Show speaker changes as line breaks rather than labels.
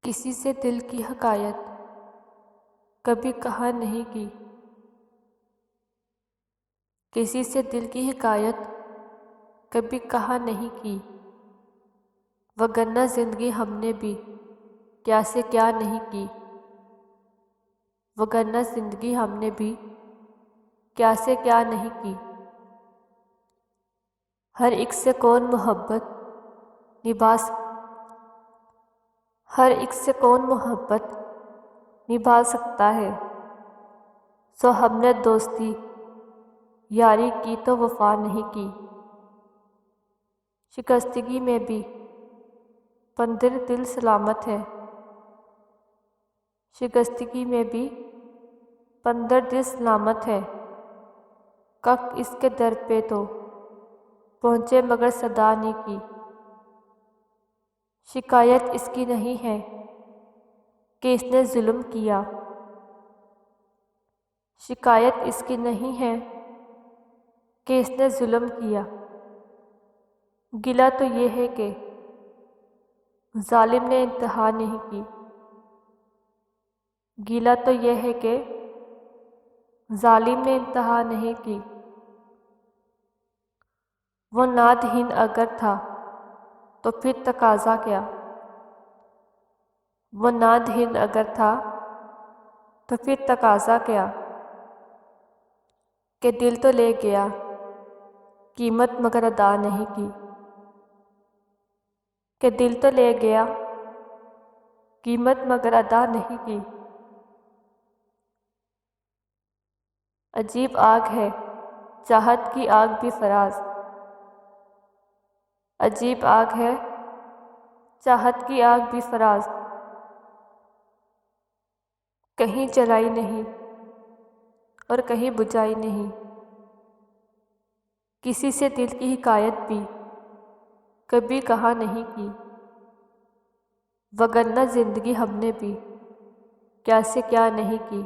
کسی سے دل کی حکایت کبھی کہا نہیں کی، کسی سے دل کی حکایت کبھی کہا نہیں کی، وگرنہ زندگی ہم نے بھی کیا سے کیا نہیں کی، وگرنہ زندگی ہم نے بھی کیا سے کیا نہیں کی۔ ہر ایک سے کون محبت نبھا سکتا ہے، سو ہم نے دوستی یاری کی تو وفا نہیں کی۔ شکستگی میں بھی بندر دل سلامت ہے، شکستگی میں بھی بندر دل سلامت ہے، کک اس کے در پہ تو پہنچے مگر صدا نہیں کی۔ شکایت اس کی نہیں ہے کہ اس نے ظلم کیا، شکایت اس کی نہیں ہے کہ اس نے ظلم کیا، گلہ تو یہ ہے کہ ظالم نے انتہا نہیں کی، گلہ تو یہ ہے کہ ظالم نے انتہا نہیں کی۔ وہ نادہن اگر تھا تو پھر تقاضا کیا، وہ نادہن اگر تھا تو پھر تقاضا کیا، کہ دل تو لے گیا قیمت مگر ادا نہیں کی، کہ دل تو لے گیا قیمت مگر ادا نہیں کی۔ عجیب آگ ہے چاہت کی آگ بھی فراز، عجیب آگ ہے چاہت کی آگ بھی فراز، کہیں جلائی نہیں اور کہیں بجھائی نہیں۔ کسی سے دل کی حکایت بھی کبھی کہا نہیں کی، وگرنہ زندگی ہم نے بھی کیا سے کیا نہیں کی۔